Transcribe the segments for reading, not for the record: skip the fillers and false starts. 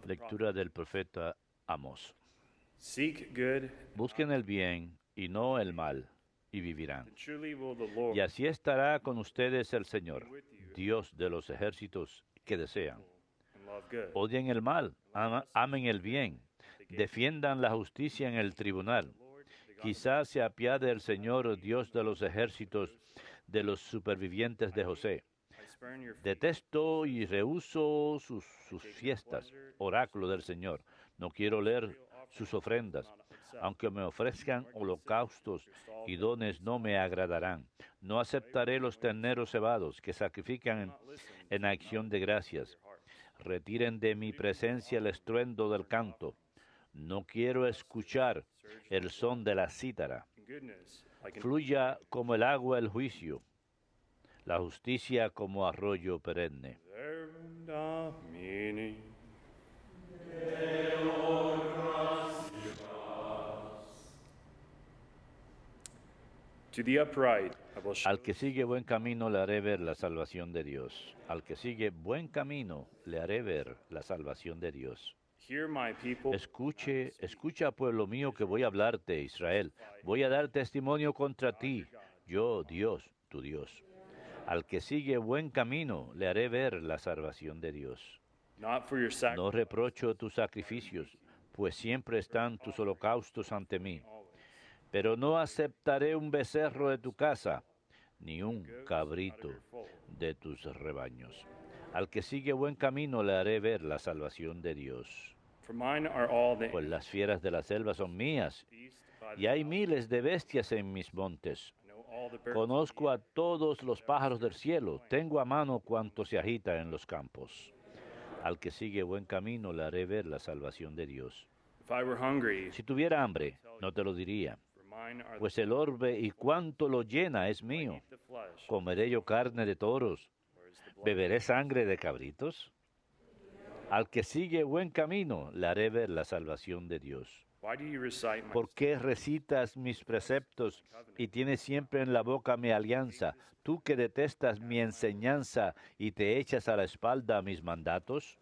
Lectura del profeta Amós. Seek good, Busquen el bien y no el mal, y vivirán. and truly will the Lord Y así estará con ustedes el Señor, Dios de los ejércitos que desean. and love good. Odien el mal, amen el bien, defiendan la justicia en el tribunal. Quizás se apiade el Señor, Dios de los ejércitos, de los supervivientes de José. I spurn your feet. Detesto y rehúso sus fiestas, oráculo del Señor. No quiero leer sus ofrendas. Aunque me ofrezcan holocaustos y dones, no me agradarán. No aceptaré los terneros cebados que sacrifican en acción de gracias. Retiren de mi presencia el estruendo del canto. No quiero escuchar el son de la cítara. And goodness, like an Fluya como el agua el juicio, la justicia como arroyo perenne. and meaning. To the upright, I will show Al que sigue buen camino le haré ver la salvación de Dios. Al que sigue buen camino le haré ver la salvación de Dios. hear my people. Escucha, pueblo mío, que voy a hablarte, Israel. Voy a dar testimonio contra ti, yo, Dios, tu Dios. Al que sigue buen camino le haré ver la salvación de Dios. Not for your No sacrifice. reprocho tus sacrificios, pues siempre están tus holocaustos ante mí. Pero no aceptaré un becerro de tu casa, ni un cabrito de tus rebaños. Al que sigue buen camino le haré ver la salvación de Dios. For mine are all the Pues las fieras de la selva son mías, beasts by y the hay miles de bestias en mis montes. I know all the birds. Conozco a todos los pájaros del cielo, tengo a mano cuanto se agita en los campos. Al que sigue buen camino le haré ver la salvación de Dios. If I were hungry, Si tuviera hambre, no te lo diría, for mine are pues el orbe y cuanto lo llena es mío. the flesh, ¿Comeré yo carne de toros? where is the blood? ¿Beberé sangre de cabritos? Al que sigue buen camino le haré ver la salvación de Dios. Why do you recite my ¿Por qué recitas mis preceptos y tienes siempre en la boca mi alianza, tú que detestas mi enseñanza y te echas a la espalda mis mandatos?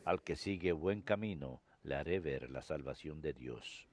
Al que sigue buen camino le haré ver la salvación de Dios.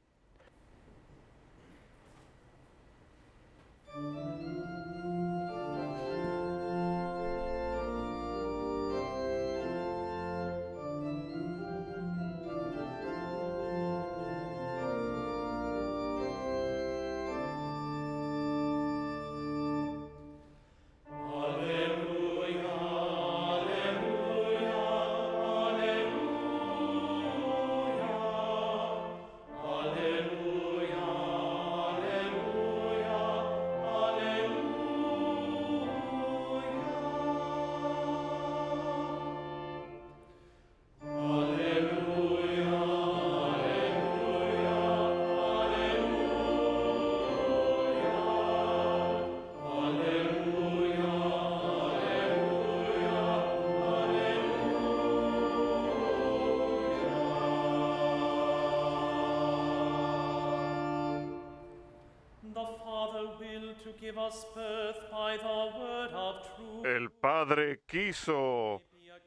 The Father willed to give us birth by the word of truth. El Padre quiso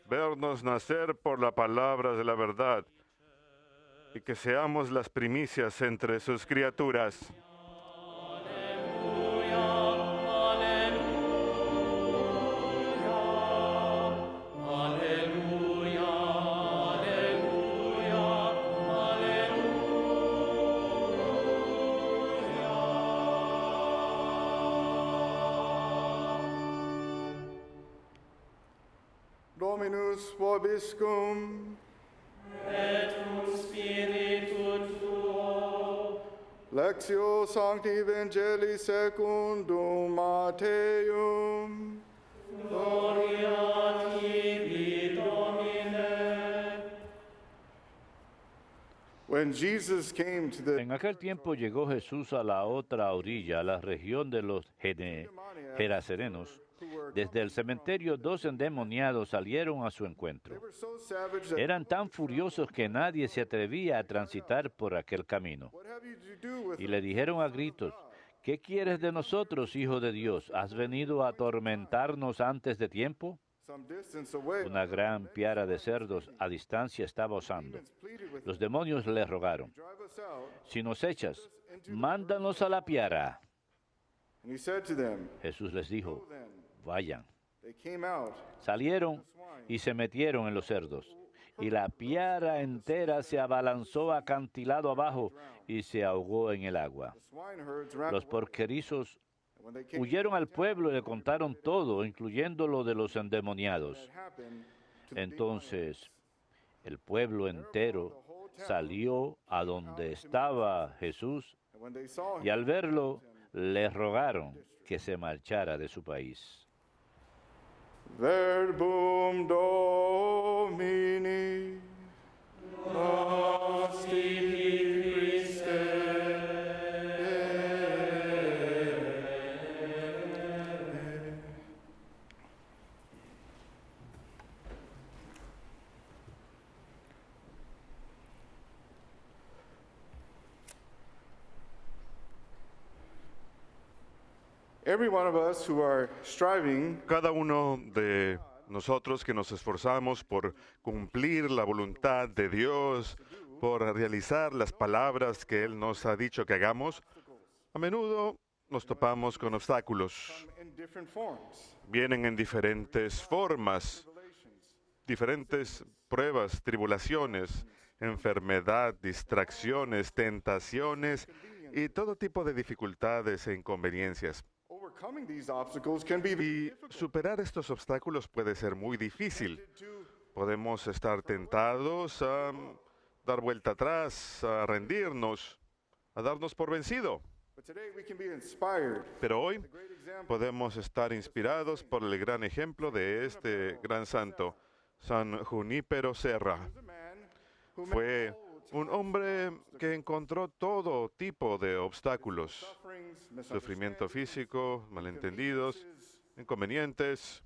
vernos nacer por la palabra de la verdad y que seamos las primicias entre sus criaturas. Dominus vobiscum, Spiritu tuo, Lectio Sancti Evangelii secundum Matteum. gloria tibi, Domine. When Jesus came to the En aquel tiempo llegó Jesús a la otra orilla, a la región de los Gerasenos. Desde el cementerio, 2 endemoniados salieron a su they encuentro. were so savage that Eran tan furiosos que nadie se atrevía a transitar por aquel camino. what have you to do with Y le dijeron a gritos, ¿qué quieres de nosotros, Hijo de Dios? ¿Has venido a atormentarnos antes de tiempo? Some distance away, Una gran piara de cerdos a distancia estaba osando. demons pleaded with him, Los demonios le rogaron, drive us out. si nos echas, mándanos a la piara. And he said to them, Jesús les dijo, go then. vayan. They came out. Salieron y se metieron en los cerdos. Y la piara entera se abalanzó acantilado abajo y se ahogó en el agua. The swineherds ran Los away. porquerizos And when they came huyeron al pueblo y le contaron todo, incluyendo lo de los endemoniados. what happened to the Entonces, el pueblo entero salió a donde estaba Jesús and when they saw y him, al verlo le rogaron que se marchara de su país. Verbum Domini. Every one of us who are striving Cada uno de nosotros que nos esforzamos por cumplir la voluntad de Dios, por realizar las palabras que Él nos ha dicho que hagamos, a menudo nos topamos con obstáculos. in different forms, Vienen en diferentes formas, diferentes pruebas, tribulaciones, enfermedad, distracciones, tentaciones y todo tipo de dificultades e inconveniencias. overcoming these obstacles can be Y superar estos obstáculos puede ser muy difícil. Podemos estar tentados a dar vuelta atrás, a rendirnos, a darnos por vencido. but today we can be inspired. Pero hoy Great example podemos estar inspirados por el gran ejemplo de este gran santo, San Junípero Serra. of a man who Fue un hombre que encontró todo tipo de obstáculos, sufferings, sufrimiento físico, malentendidos, inconvenientes,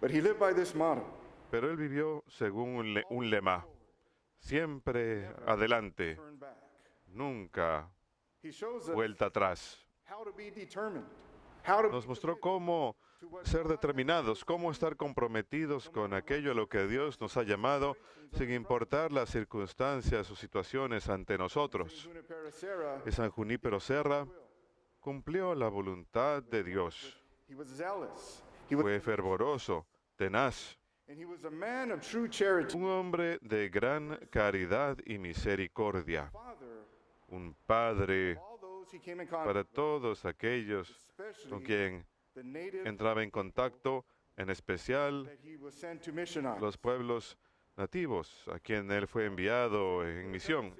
but he lived by this motto. pero él vivió según un lema: siempre adelante, Turn back. nunca He shows us vuelta atrás. how to be determined, how to Nos mostró cómo ser determinados, cómo estar comprometidos con aquello a lo que Dios nos ha llamado, sin importar las circunstancias o situaciones ante nosotros. Junipero Serra. Y San Junípero Serra cumplió la voluntad de Dios. He was zealous. He was, Fue fervoroso, tenaz, and he was a man of true charity. un hombre de gran caridad y misericordia, Father, un padre all those he came in para contact todos aquellos con especially quien the native entraba en contacto, en especial that he was sent to missionize. los pueblos nativos, a quien él fue enviado en misión.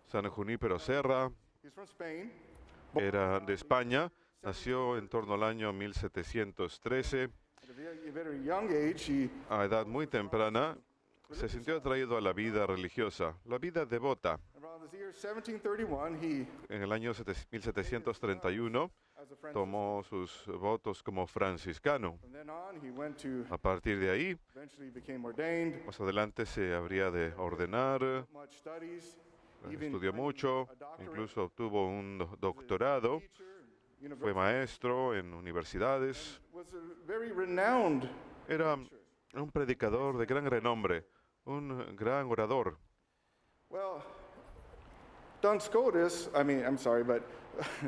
San Junípero Serra He's from Spain. era de España, nació en torno al año 1713. At a very young age, he A edad muy temprana, se sintió atraído a la vida religiosa, la vida devota. around the year 1731, he En el año 1731 as a friend. tomó sus votos como franciscano. From then on, he went to A partir de ahí, eventually became ordained. más adelante se habría de ordenar, Much studies. Even estudió earned mucho, a doctorate, incluso obtuvo un doctorado, teacher, fue university, maestro en universidades, was a very renowned. era un predicador de gran renombre, un gran orador. Well, Duns Scotus, I'm sorry, but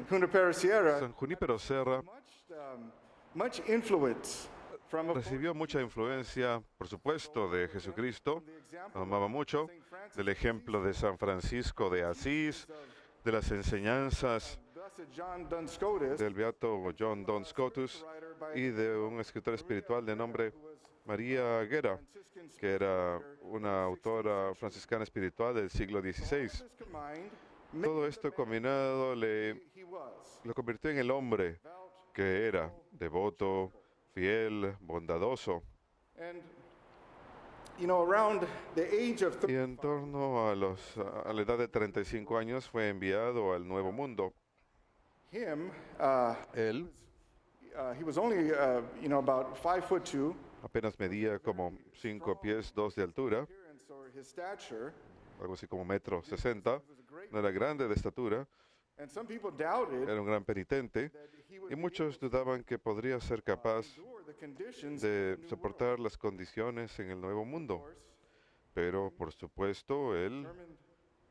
Junipero Sierra, San Junípero Serra much influence from a recibió mucha influencia, por supuesto, de Jesucristo, lo amaba mucho, del ejemplo de San Francisco de Asís, de las enseñanzas Blessed John Duns Scotus, del beato John Duns Scotus y de un escritor espiritual de nombre María Guerra, que era una autora franciscana espiritual del siglo XVI. combined, Todo esto combinado he was lo convirtió en el hombre que era, devoto, fiel, bondadoso. and around the age of Y en torno a la edad de 35 años fue enviado al Nuevo Mundo. him, Él he was only about 5'2" apenas medía como 5 pies 2 de altura, appearance, or his stature, algo así como 1,60 m. No era grande de estatura, and some people doubted era un gran penitente, that he would y muchos dudaban que podría ser capaz endure the de soportar las condiciones en el Nuevo Mundo. Pero, por supuesto, él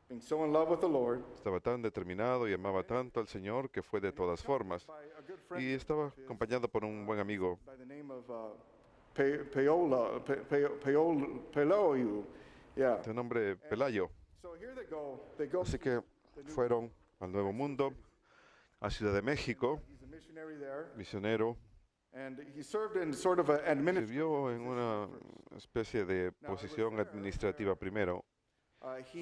being so in love with the Lord, estaba tan determinado y amaba tanto al Señor que fue de todas formas. by a good friend Y estaba acompañado por un buen amigo, by the name of Peloyu. Yeah. de nombre Pelayo. So here they go. They go. Así que fueron al Nuevo Mundo, a Ciudad de México, He's a missionary there, misionero. and he served in sort of an administrative. Sirvió en una especie de posición administrativa primero.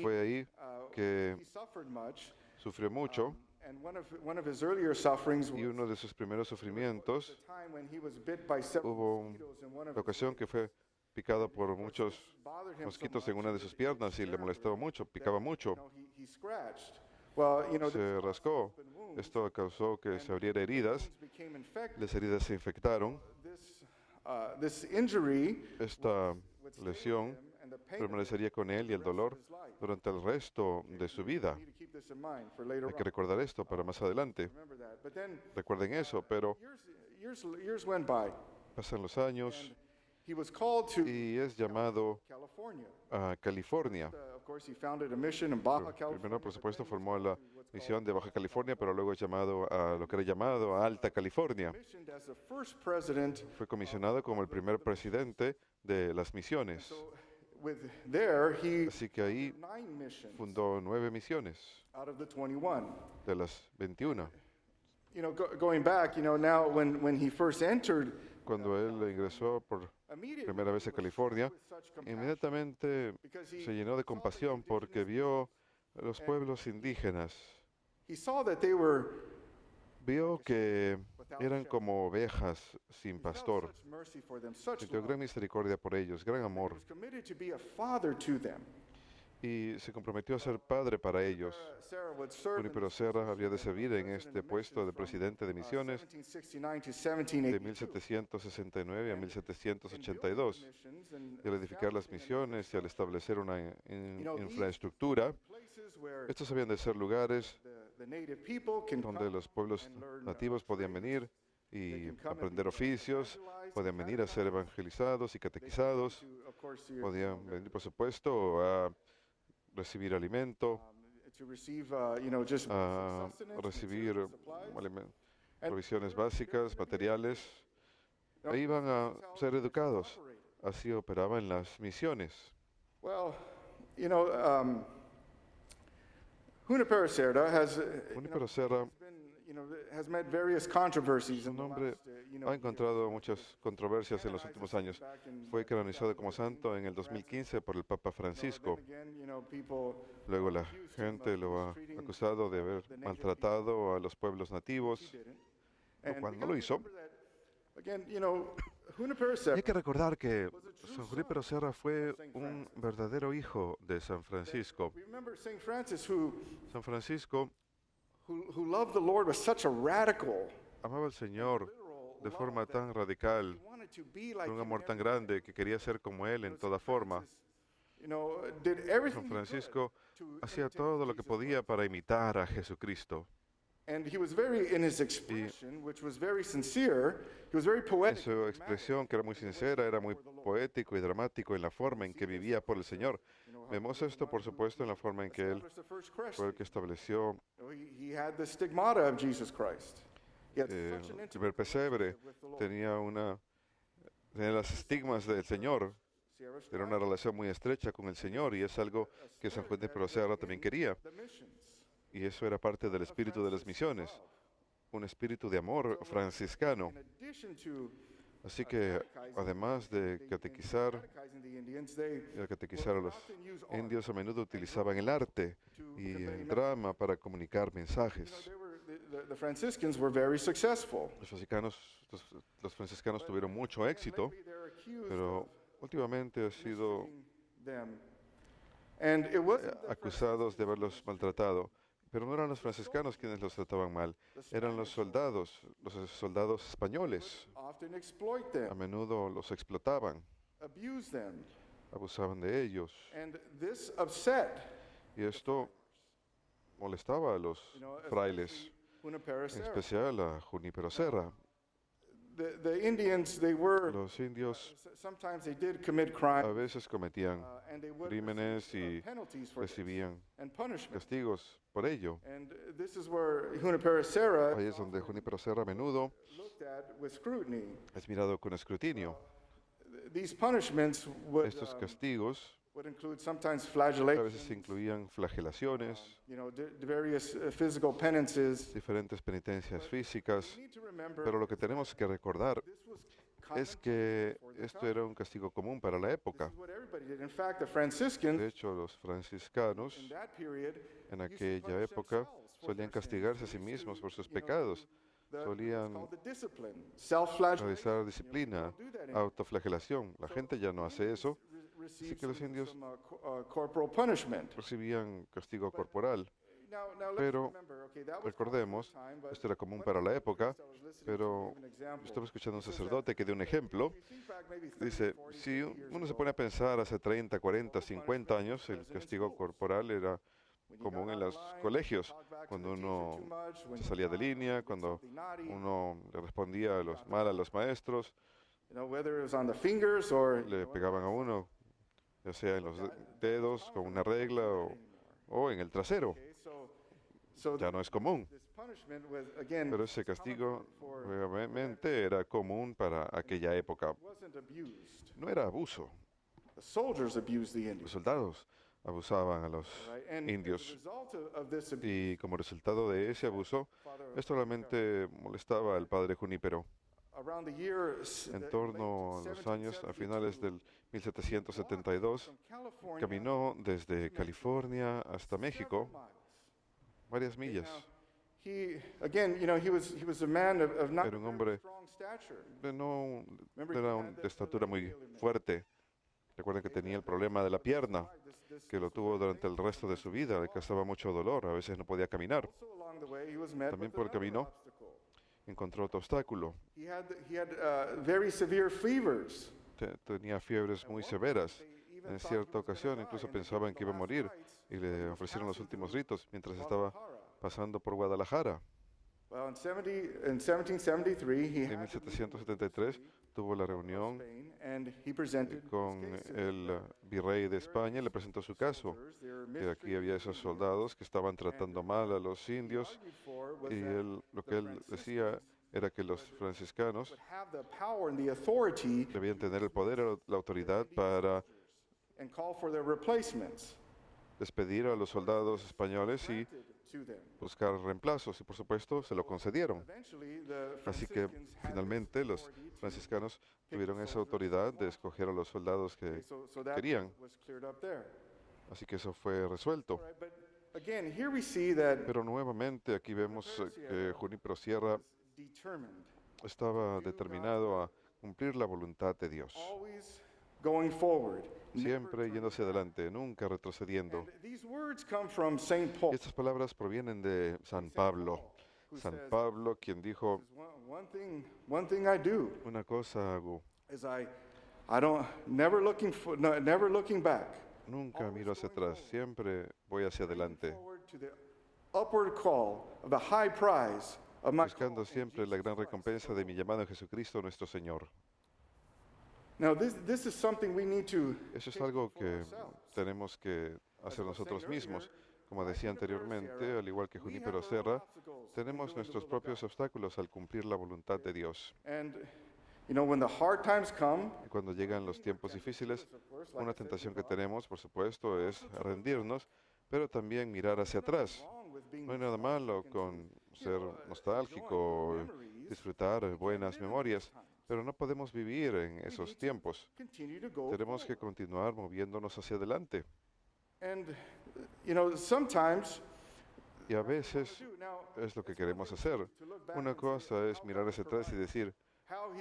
Fue ahí que He suffered much, sufrió mucho, and one of his earlier sufferings was y uno de sus primeros sufrimientos the time when he was bit by several hubo mosquitoes in one of la ocasión que fue picado por muchos bothered him so mosquitos much en una de sus piernas y le molestaba mucho, picaba mucho, he scratched. Well, se rascó. Esto causó que se abriera heridas, became infected. las heridas se infectaron. This injury Esta would stay with lesión him, and the pain permanecería con él y el dolor durante el resto de su vida. need to keep this in mind for later Hay que on. recordar esto para más adelante. Remember that. But then Recuerden eso, pero years went by. pasan los años He was called to y es llamado California. a California. Of course, he founded a mission in Baja Primero, California. por supuesto, formó la misión de Baja California, pero luego es llamado a lo que era llamado a Alta California. Commissioned as the first president. Fue comisionado como el primer presidente de las misiones. With there, he Así que ahí 9 missions fundó 9 misiones out of the 21. de las 21. You know, going back, you know, now when he first entered, Cuando él ingresó por immediately primera vez a California, with such compassion, inmediatamente because se llenó de compasión porque vio a los pueblos indígenas. he saw that they Vio que eran como ovejas sin felt pastor. such mercy for them, such Sintió love. gran misericordia por ellos, gran He amor, was committed to be a father to them. y se comprometió a ser padre para ellos. Sarah would serve in Junípero Serra había de servir en este puesto de presidente de misiones 1769 to de 1782. 1769 a 1782. Y al edificar las misiones y al establecer una infraestructura, Places where estos habían de ser lugares the native people can donde come los pueblos nativos podían venir y aprender oficios, podían venir a ser evangelizados y catequizados, to, of course, podían venir, por supuesto, a recibir alimento, to receive, you know, just a sustenance, recibir materials, supplies. provisiones básicas, materiales. Ahí iban a ser educados. Así operaban las misiones. Well, you know, Junipero Serra has, Junípero Serra, been, you know, has met various controversies su in the nombre last, you know, ha encontrado muchas controversias en los últimos años. back in, Fue canonizado como santo en el 2015 por el Papa Francisco. then again, you know, people Luego la gente lo ha acusado de haber maltratado a los pueblos nativos, didn't. lo cual no lo hizo. Again, you know, Junipero Y Serra hay que recordar que San Junípero Serra fue un verdadero hijo de San Francisco. remember St. Francis who San Francisco loved the Lord with such a radical, amaba al Señor de forma tan radical, he wanted to be like con un him amor in tan everything. grande que quería ser como Él en toda forma. You know, did everything San he could Francisco to hacía imitate todo lo que Jesus podía Christ. para imitar a Jesucristo. And he was very, in his expression, which was very sincere, he was very En poetic. su expresión, que era muy sincera, era muy poético y dramático en la forma en que vivía por el Señor. Vemos esto, por supuesto, en la forma en que Él Established the first fue Christian. el que estableció He had the stigmata of Jesus Christ. He had el such an primer intimate pesebre. relationship with the Lord. Tenía los estigmas del Señor. Sierra Era una relación muy estrecha con el Señor y es algo que San Junípero Serra también quería. the missions. Y eso era parte del espíritu de las misiones, un espíritu de amor franciscano. In addition to Así que, además de catequizar catechizing the Indians, they y al catequizar a los often use art. indios, a menudo utilizaban el arte y el drama para comunicar mensajes. They were, the Franciscans were very successful. Los franciscanos tuvieron mucho éxito, Lately they're accused pero últimamente han sido of them. And it wasn't the acusados de haberlos maltratado. Pero no eran los franciscanos quienes los trataban mal, eran los soldados españoles. often exploit A them, menudo los explotaban, abuse them. abusaban de ellos. And this upset, Y esto molestaba a los you know, frailes, especially Junipero en Serra. especial a Junípero Serra. the Indians, they were, Los indios sometimes they did commit a crimes, veces cometían and they would crímenes receive y penalties for this recibían and punishment. castigos por ello. And this is where Junipero Serra Ahí es donde Junípero Serra a menudo looked at with scrutiny. es mirado con escrutinio. These punishments Estos castigos would include sometimes a flagellation, veces incluían flagelaciones, the various physical penances. diferentes penitencias físicas, We need to remember pero lo que tenemos que recordar this was common es que for the esto time. era un castigo común para la This época. is what everybody did. In fact, the Franciscans De hecho, los franciscanos in that period en used to aquella punish época themselves for solían their sins. castigarse a They sí used mismos to, por sus you know, pecados, the- solían it's called the discipline, self-flagellation. realizar disciplina, don't do that anymore. autoflagelación. La gente ya no hace eso, Received que los some- indios some, corporal punishment. recibían castigo corporal. Now let's Pero remember, okay, that was recordemos, common at the time, but esto era común one para of la the época, priests I was listening to pero gave an example. estaba escuchando a un He says sacerdote que dio un ejemplo. if you think back maybe 30, Dice, 40, si 50 years uno se ago, pone a pensar hace 30, 40, 50 años, el castigo corporal era when you común got en out los of line, colegios, talked back to cuando the teacher uno too much, when se you salía de línea, did cuando something naughty, uno le respondía mal a los maestros, whether it was on the fingers or le pegaban a uno, ya sea en los dedos con una regla o en el trasero. okay, so Ya no es común, this punishment was again pero ese castigo for obviamente era común para aquella época. wasn't abused. No era abuso, The soldiers abused the los Indians, soldados abusaban a los right? And as a indios. result of this abuse, Y como resultado de ese abuso, Father, esto realmente molestaba al padre Junípero. around the years, En torno a los años, a finales del 1772, caminó desde California hasta México, varias millas. He again, he was a man of not Era un very hombre strong stature. No era de estatura muy fuerte. Recuerden que tenía el problema de la pierna, que lo tuvo durante el resto de su vida, le causaba mucho dolor, a veces no podía caminar. Also along the way, he was met También with por el another camino obstacle. encontró otro obstáculo. He had very severe fevers. Tenía fiebres muy severas. En cierta ocasión incluso pensaban que iba a morir y le ofrecieron los últimos ritos mientras estaba pasando por Guadalajara. Well, in 1773, he En had to meet with 1773 tuvo la reunión Spain, and he presented his con case to the el virrey de España, le presentó su caso, soldiers. They were que aquí había esos soldados que estaban tratando mal a los indios argued for was y that lo que él decía era que los franciscanos would have the power and the authority debían tener el poder o la autoridad para and call for their replacements despedir a los soldados españoles y granted to them. buscar reemplazos, y por supuesto se lo concedieron. Eventually, the Así que Franciscans had finalmente this los authority to- franciscanos tuvieron esa autoridad de escoger a los soldados Okay, que so that querían. was cleared up there. Así que eso fue resuelto. All right, but again, here we see that Pero nuevamente aquí vemos que Junípero Sierra determined, estaba determinado a cumplir la voluntad de Dios, always going forward. siempre yendo hacia adelante, nunca retrocediendo. And these words come from Saint Paul. Y estas palabras provienen de San Pablo. Who San says, Pablo, quien dijo, one thing I do una cosa hago, is I don't never never looking back. nunca miro hacia atrás, siempre voy hacia adelante, Forward to the upward call of the high prize of my call buscando in siempre la Jesus gran Christ. recompensa de mi llamado en Jesucristo nuestro Señor. Now this is something we need to Eso es take algo for que ourselves. tenemos que hacer nosotros mismos. Como decía anteriormente, al igual que We Junípero have our Serra, obstacles in tenemos doing the nuestros will of propios God. obstáculos al cumplir la voluntad de Dios. And when the hard times come, Y cuando llegan los tiempos difíciles, una tentación que tenemos, por supuesto, es rendirnos, pero también mirar hacia atrás. No hay nada malo con ser nostálgico, disfrutar disfrutar memorias, pero no podemos vivir en esos tiempos. continue to go Tenemos que forward. continuar moviéndonos hacia adelante. And sometimes Y a veces now es lo que queremos hacer. to look back Una and say, cosa es how mirar God hacia atrás y provided, decir, how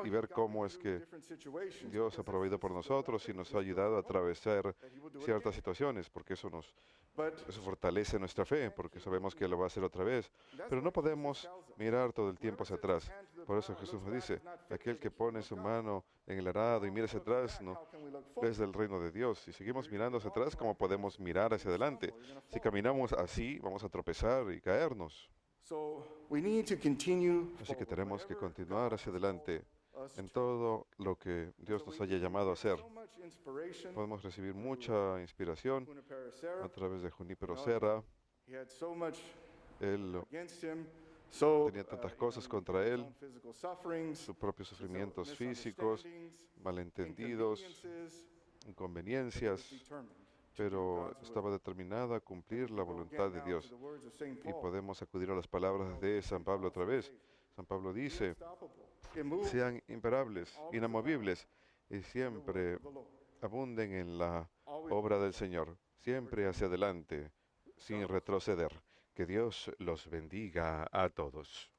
y he ver got cómo me es through que different situations, Dios ha because proveído por that's what nosotros y God nos ha does. ayudado a atravesar That he will do it ciertas again. situaciones, porque But eso fortalece nuestra fe, porque sabemos que lo va a hacer otra vez. that's Pero what no Jesus podemos tells us. mirar todo el tiempo Whoever hacia sets his atrás. hand to the Por eso plow and Jesús looks nos back dice, is not fit aquel for que the pone kingdom su of God. mano en el arado y mira hacia How can we look atrás, back? no How can we look forward? es del reino de Dios. Si seguimos mirando hacia atrás, ¿cómo podemos mirar hacia adelante? Si caminamos así, vamos a tropezar y caernos. So we need to continue Así que forward, tenemos que whatever continuar God hacia has adelante called us en to. todo lo que Dios So nos we haya llamado a hacer. get so much inspiration Podemos recibir through mucha inspiración Junipero Serra. a través de Junípero No, Serra. He had so much Él against him. So tenía tantas cosas even contra his él, own physical sufferings, sus propios his sufrimientos físicos, misunderstandings, malentendidos, inconveniences, inconveniencias, determined to do pero God's will. estaba determinada a cumplir la Go voluntad again de now Dios. to the words of Saint Y Paul. podemos acudir a las palabras de San Pablo otra vez. San Pablo Be dice, unstoppable, immovable, sean imparables, inamovibles y in the siempre work of the Lord. abunden en la Always obra del Señor, siempre hacia adelante, sin retroceder. Que Dios los bendiga a todos.